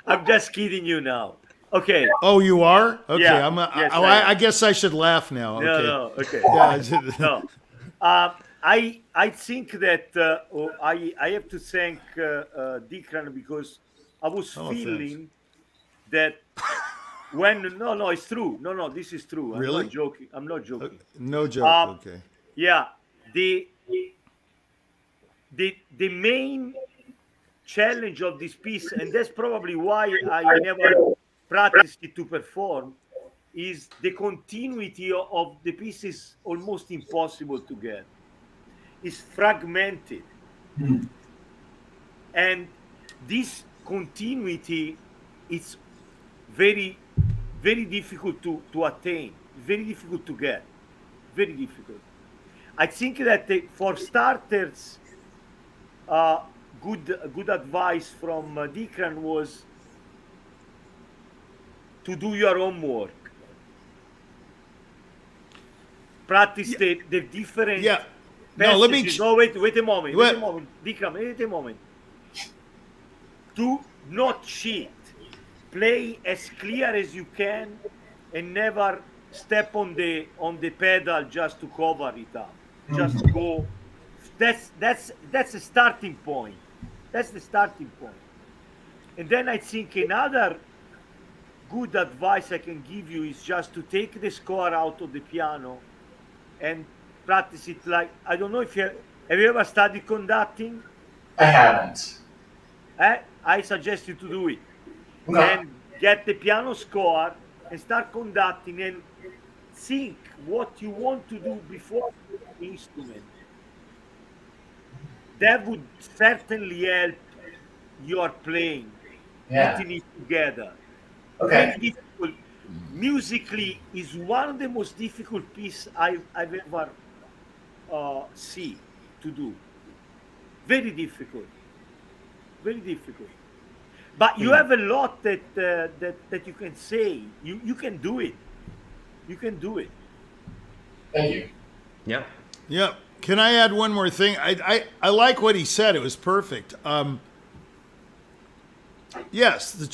I'm just kidding you now. Okay. Oh, you are? Okay. Yeah. I guess I should laugh now. Okay. No. Okay. Yeah. No. I think that I have to thank Dickran because I was feeling that when it's true. No, this is true. Really? I'm not joking. No joke. Okay. Yeah. The main challenge of this piece, and that's probably why I never practiced it to perform, is the continuity of the piece is almost impossible to get. It's fragmented. And this continuity is very, very difficult to attain, very difficult to get, very difficult. I think that for starters, good advice from Dickran was to do your homework. Practice the different Yeah. No, let me. No, wait a moment. Dickran, wait a moment. Do not cheat. Play as clear as you can, and never step on the pedal just to cover it up. Just go. That's a starting point. That's the starting point. And then I think another good advice I can give you is just to take the score out of the piano and practice it like, I don't know if have you ever studied conducting? I haven't. I suggest you to do it. No. And get the piano score and start conducting and think what you want to do before the instrument. That would certainly help your playing, putting it together. Okay. Very difficult. Musically is one of the most difficult pieces I've ever see to do. Very difficult. Very difficult. But you have a lot that you can say. You can do it. You can do it. Thank you. Yeah. Yeah. Can I add one more thing? I like what he said. It was perfect. Yes,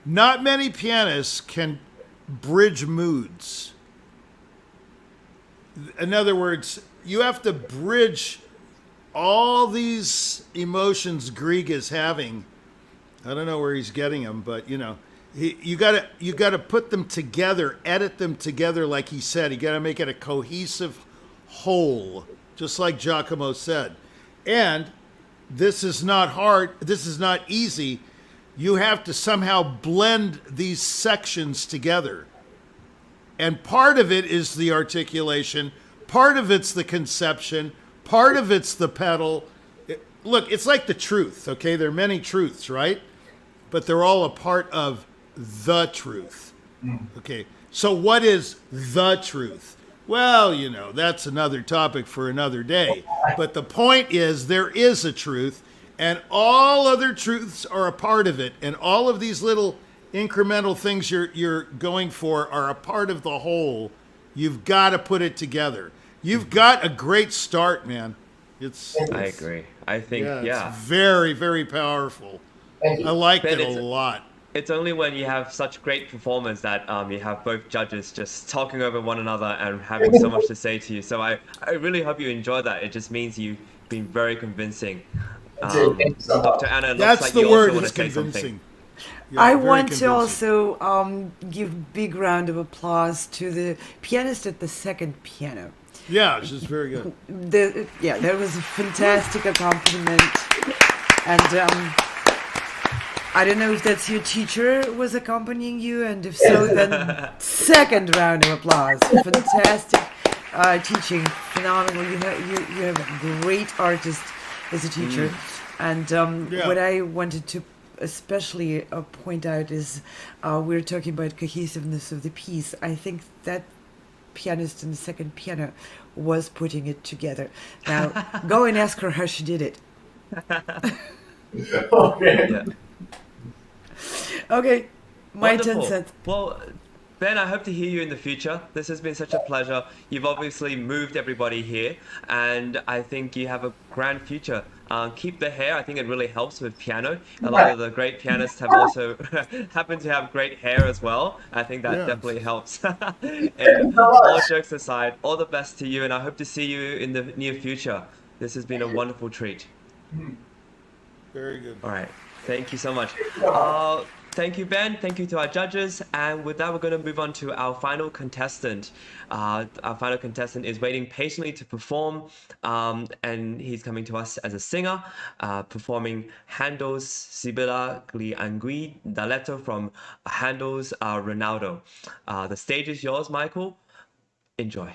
not many pianists can bridge moods. In other words, you have to bridge all these emotions Grieg is having. I don't know where he's getting them, but you gotta put them together, edit them together, like he said. You gotta make it a cohesive whole, just like Giacomo said. And this is not hard. This is not easy. You have to somehow blend these sections together. And part of it is the articulation. Part of it's the conception. Part of it's the pedal. Look, it's like the truth, okay? There are many truths, right? But they're all a part of the truth. Okay, so what is the truth? Well, that's another topic for another day. But the point is, there is a truth, and all other truths are a part of it. And all of these little incremental things you're going for are a part of the whole. You've got to put it together. You've got a great start, man. It's I agree. I think, it's very, very powerful. Thank you. I liked Ben, it a lot. It's only when you have such great performers that you have both judges just talking over one another and having so much to say to you. So I really hope you enjoy that. It just means you've been very convincing. Thank you so much. Dr. Anna, it looks That's like the you word, also want is to say convincing. something. Yeah, I very want to convincing. also give big round of applause to the pianist at the second piano. Yeah, she's very good. That was a fantastic accompaniment, and I don't know if that's your teacher was accompanying you, and if so, then second round of applause. Fantastic teaching, phenomenal. You have a great artist as a teacher, and what I wanted to especially point out is we're talking about cohesiveness of the piece. I think that pianist in the second piano was putting it together. Now, go and ask her how she did it. Okay. Yeah. Okay, my Wonderful. 10 cents. Well, Ben, I hope to hear you in the future. This has been such a pleasure. You've obviously moved everybody here, and I think you have a grand future. Keep the hair. I think it really helps with piano. A lot of the great pianists have also happen to have great hair as well. I think that definitely helps. And all jokes aside, all the best to you, and I hope to see you in the near future. This has been a wonderful treat. Very good. All right. Thank you so much. Thank you, Ben. Thank you to our judges. And with that, we're going to move on to our final contestant. Our final contestant is waiting patiently to perform, and he's coming to us as a singer, performing Handel's Sibilla gli Angui Daletto from Handel's Ronaldo. The stage is yours, Michael. Enjoy.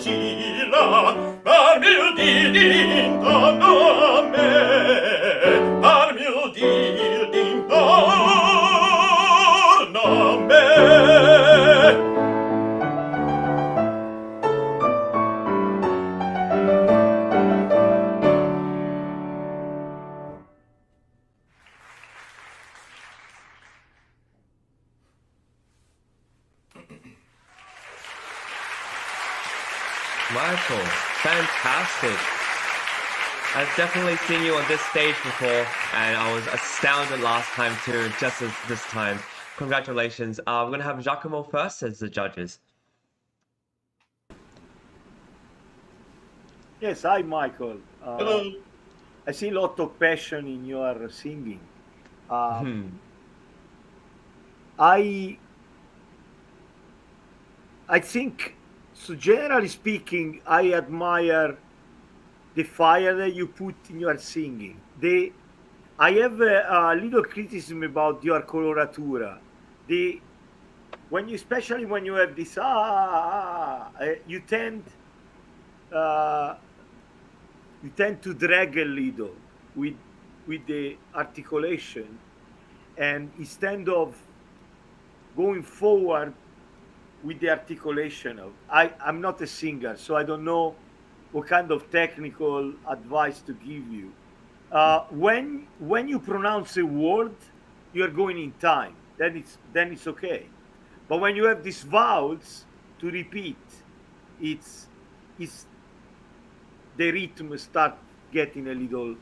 Cecilia, par mil d'intorno a me, par mil d'intorno a me. Michael, fantastic. I've definitely seen you on this stage before, and I was astounded last time too, just as this time. Congratulations. We're going to have Giacomo first as the judges. Yes, hi, Michael. Hello. I see a lot of passion in your singing. I think, so generally speaking, I admire the fire that you put in your singing. I have a little criticism about your coloratura. Especially when you have this you tend to drag a little with the articulation, and instead of going forward with the articulation of I'm not a singer, so I don't know what kind of technical advice to give you. When you pronounce a word, you're going in time. Then it's okay. But when you have these vowels to repeat, it's the rhythm start getting a little.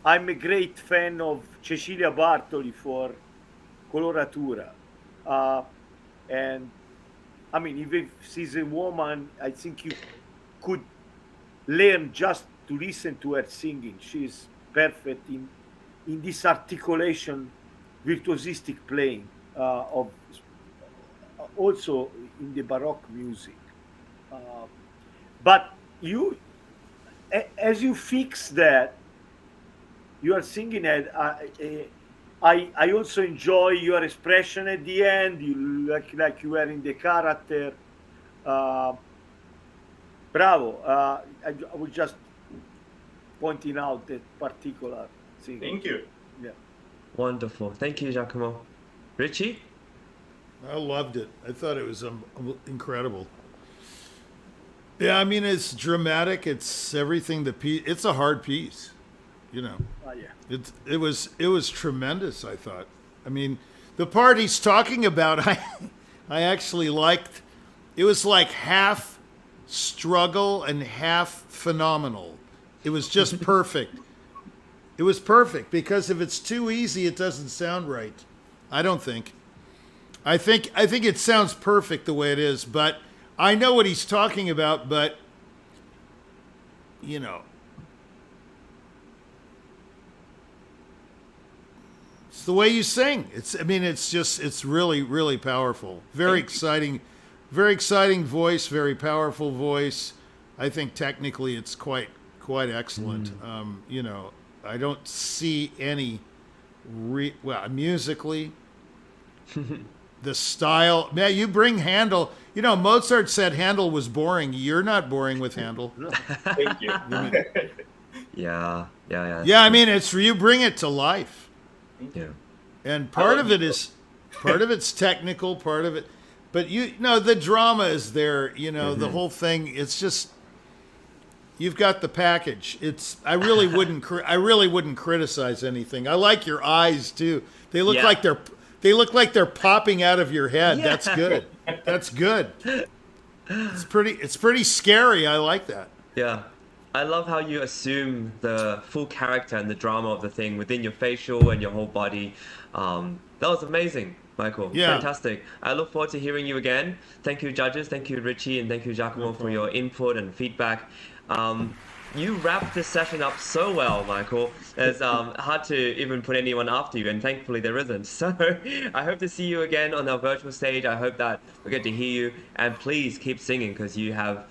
I'm a great fan of Cecilia Bartoli for coloratura. And I mean, if she's a woman, I think you could learn just to listen to her singing. She's perfect in this articulation, virtuosistic playing of also in the Baroque music. But as you fix that, you are singing it. I also enjoy your expression at the end. You look like you were in the character. Bravo. I was just pointing out that particular thing. Thank you. Yeah. Wonderful. Thank you, Giacomo. Richie? I loved it. I thought it was incredible. Yeah, I mean, it's dramatic. It's everything. It's a hard piece, you know. Yeah. It was tremendous, I thought. I mean, the part he's talking about, I actually liked. It was like half struggle and half phenomenal. It was just perfect. It was perfect, because if it's too easy, it doesn't sound right. I don't think. I think it sounds perfect the way it is, but I know what he's talking about, but you know, it's the way you sing. It's really, really powerful. Very exciting voice, very powerful voice. I think technically it's quite excellent. You know, I don't see any musically, the style. Man, you bring Handel. You know, Mozart said Handel was boring. You're not boring with Handel. Thank you. Yeah. Yeah, I mean, you bring it to life. Yeah. And part of it's technical, part of it, but the drama is there. You know, the whole thing. It's just, you've got the package. I really wouldn't criticize anything. I like your eyes too. They look like they're popping out of your head. Yeah. That's good. That's good. It's pretty scary. I like that. Yeah. I love how you assume the full character and the drama of the thing within your facial and your whole body. That was amazing, Michael. Yeah. Fantastic. I look forward to hearing you again. Thank you, judges. Thank you, Richie. And thank you, Giacomo, for your input and feedback. You wrapped this session up so well, Michael. It's hard to even put anyone after you, and thankfully there isn't. So I hope to see you again on our virtual stage. I hope that we get to hear you. And please keep singing, because you have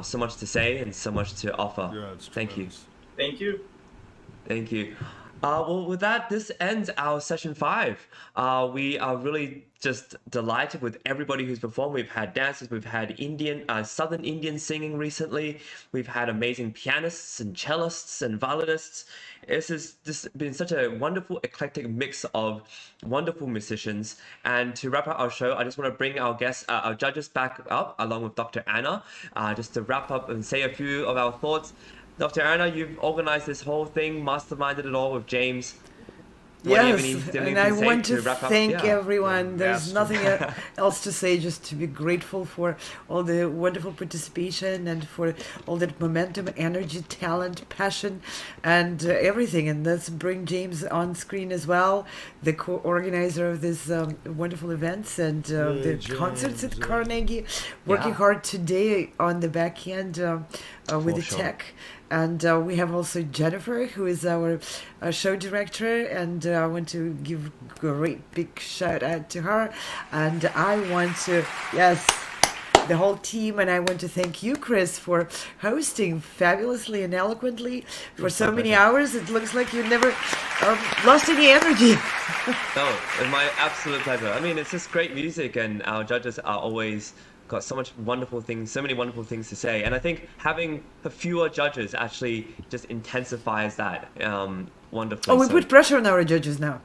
so much to say and so much to offer. Yeah, it's Thank you. tremendous. Thank you. Thank you. Well, with that, this ends our session 5. We are really just delighted with everybody who's performed. We've had dancers, we've had Southern Indian singing recently. We've had amazing pianists and cellists and violinists. This has just been such a wonderful, eclectic mix of wonderful musicians. And to wrap up our show, I just want to bring our guests, our judges back up, along with Dr. Anna, just to wrap up and say a few of our thoughts. Dr. Anna, you've organized this whole thing, masterminded it all with James. Yes, and I want to thank everyone. There's nothing else to say, just to be grateful for all the wonderful participation and for all that momentum, energy, talent, passion, and everything. And let's bring James on screen as well, the co-organizer of this wonderful events and the concerts at Carnegie, working hard today on the back end with the tech. And we have also Jennifer, who is our show director, and I want to give a great big shout out to her. And I want to, the whole team, and I want to thank you, Chris, for hosting fabulously and eloquently for so many hours. It looks like you never lost any energy. No, it's my absolute pleasure. I mean, it's just great music, and our judges are always got so many wonderful things to say, and I think having a fewer judges actually just intensifies that wonderfully. Oh, we put pressure on our judges now.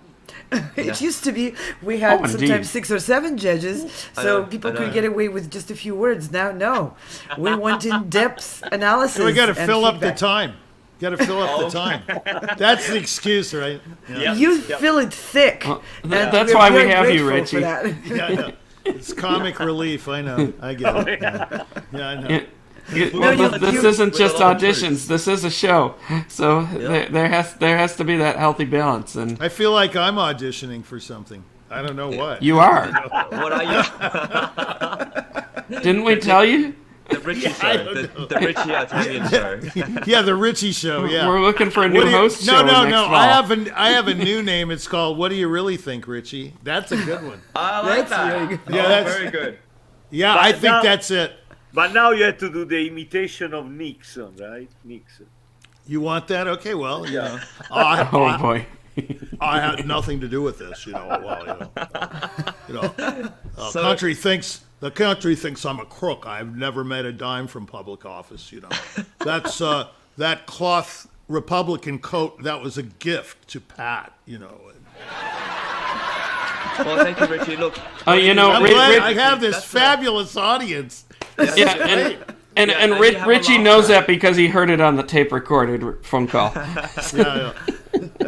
It used to be we had sometimes 6 or 7 judges, so people could get away with just a few words. Now, no, we want in-depth analysis. We got to fill up the time. Got to fill up the time. That's the excuse, right? Yeah. You fill it thick. That's why we have you, Richie. It's comic relief. I know. I get it. Yeah, I know. This isn't just auditions. This is a show, so there has to be that healthy balance. And I feel like I'm auditioning for something. I don't know what. You are. What are you? Didn't we tell you? The Richie show, the Richie Atamian show. Yeah, the Richie show. Yeah, we're looking for a new host. Show next fall. I have a new name. It's called "What Do You Really Think, Richie?" That's a good one. I like that. Yeah, that's very good. Yeah, I think that's it. But now you have to do the imitation of Nixon, right? Nixon. You want that? Okay, well, you know. Oh boy. I had nothing to do with this, you know. Well, the country thinks I'm a crook. I've never made a dime from public office, you know. That's that cloth Republican coat. That was a gift to Pat, you know. Well, thank you, Richie. Look, I'm glad I have this fabulous audience. And Richie knows that because he heard it on the tape recorded phone call.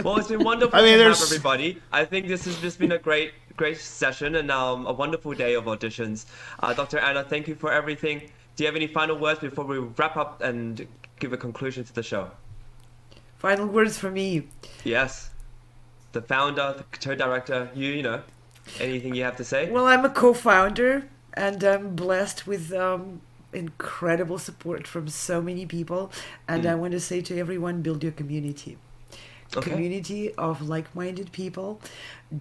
Well, it's been wonderful to have everybody. I think this has just been a great session and a wonderful day of auditions. Dr. Anna, thank you for everything. Do you have any final words before we wrap up and give a conclusion to the show? Final words for me. Yes. The founder, the co-director, you know, anything you have to say? Well, I'm a co-founder, and I'm blessed with incredible support from so many people. And I want to say to everyone, build your community. Community of like-minded people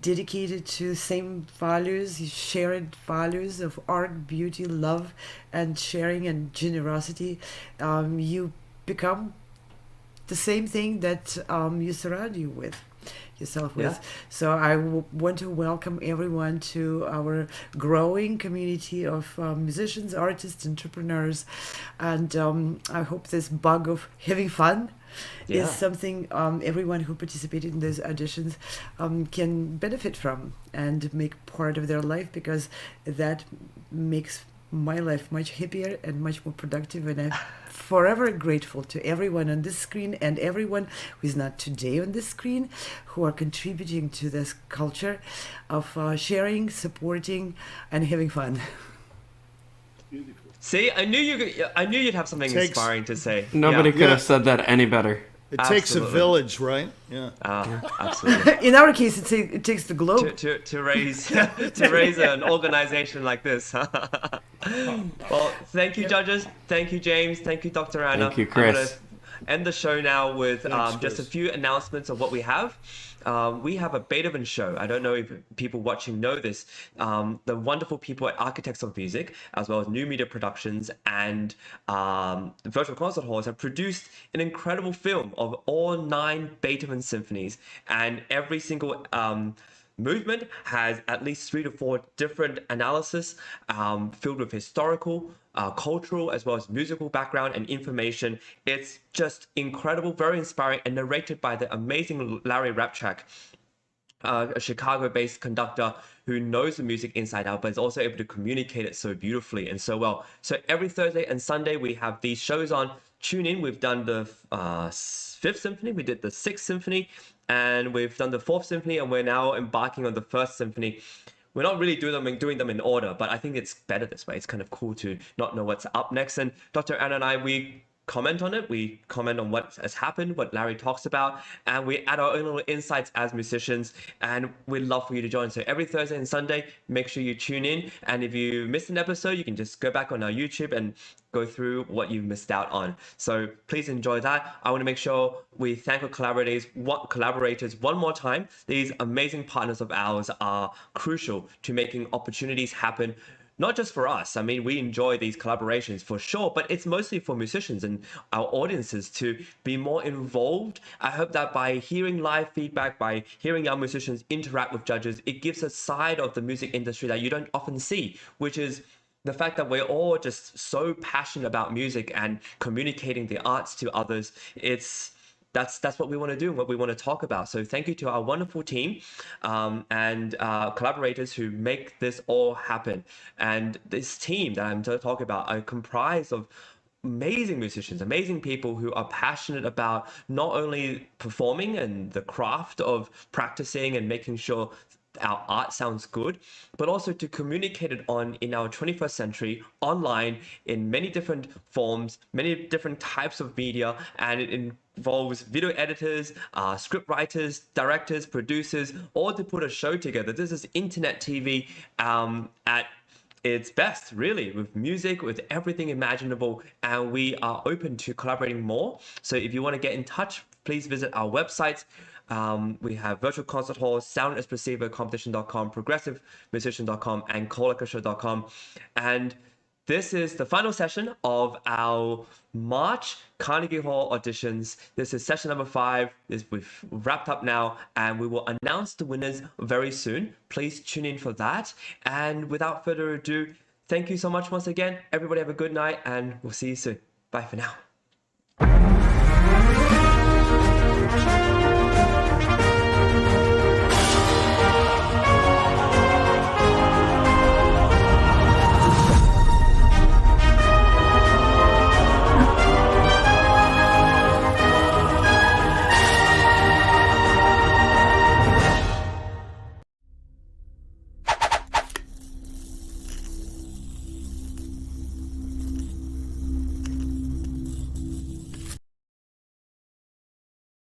dedicated to same values, shared values of art, beauty, love, and sharing and generosity. You become the same thing that you surround yourself with. Yeah. So I want to welcome everyone to our growing community of musicians, artists, entrepreneurs, and I hope this bug of having fun is something everyone who participated in those auditions can benefit from and make part of their life, because that makes my life much happier and much more productive, and I'm forever grateful to everyone on this screen and everyone who is not today on this screen, who are contributing to this culture of sharing, supporting, and having fun. See, I knew you'd have something inspiring to say. Nobody could have said that any better. It takes a village, right? Yeah. Absolutely. In our case, it takes the globe to raise an organization like this. Well, thank you, judges. Thank you, James. Thank you, Dr. Anna. Thank you, Chris. end the show now with Thanks, just a Chris. few announcements of what we have. We have a Beethoven show. I don't know if people watching know this. The wonderful people at Architects of Music, as well as New Media Productions and the Virtual Concert Halls, have produced an incredible film of all 9 Beethoven symphonies, and every single movement has at least 3 to 4 different analysis filled with historical, cultural, as well as musical background and information. It's just incredible, very inspiring, and narrated by the amazing Larry Rapchak, a Chicago-based conductor who knows the music inside out, but is also able to communicate it so beautifully and so well. So every Thursday and Sunday, we have these shows on. Tune in. We've done the 5th Symphony, we did the 6th Symphony, and we've done the 4th Symphony, and we're now embarking on the 1st Symphony. We're not really doing them in order, but I think it's better this way. It's kind of cool to not know what's up next. And Dr. Anna and I, we comment on it. We comment on what has happened, what Larry talks about, and we add our own little insights as musicians, and we'd love for you to join. So every Thursday and Sunday, make sure you tune in. And if you missed an episode, you can just go back on our YouTube and go through what you've missed out on. So please enjoy that. I want to make sure we thank our collaborators one more time. These amazing partners of ours are crucial to making opportunities happen. Not just for us. I mean, we enjoy these collaborations for sure, but it's mostly for musicians and our audiences to be more involved. I hope that by hearing live feedback, by hearing young musicians interact with judges, it gives a side of the music industry that you don't often see, which is the fact that we're all just so passionate about music and communicating the arts to others. That's what we want to do and what we want to talk about. So thank you to our wonderful team and collaborators who make this all happen. And this team that I'm talking about are comprised of amazing musicians, amazing people who are passionate about not only performing and the craft of practicing and making sure our art sounds good, but also to communicate it in our 21st century online in many different forms, many different types of media, and it involves video editors, script writers, directors, producers, all to put a show together. This is internet TV at its best, really, with music, with everything imaginable, and we are open to collaborating more. So if you want to get in touch, please visit our website. We have Virtual Concert Hall, Sound Espressivo Competition.com, ProgressiveMusician.com, and CallOrchestra.com. And this is the final session of our March Carnegie Hall auditions. This is session number 5. We've wrapped up now, and we will announce the winners very soon. Please tune in for that. And without further ado, thank you so much once again. Everybody have a good night, and we'll see you soon. Bye for now.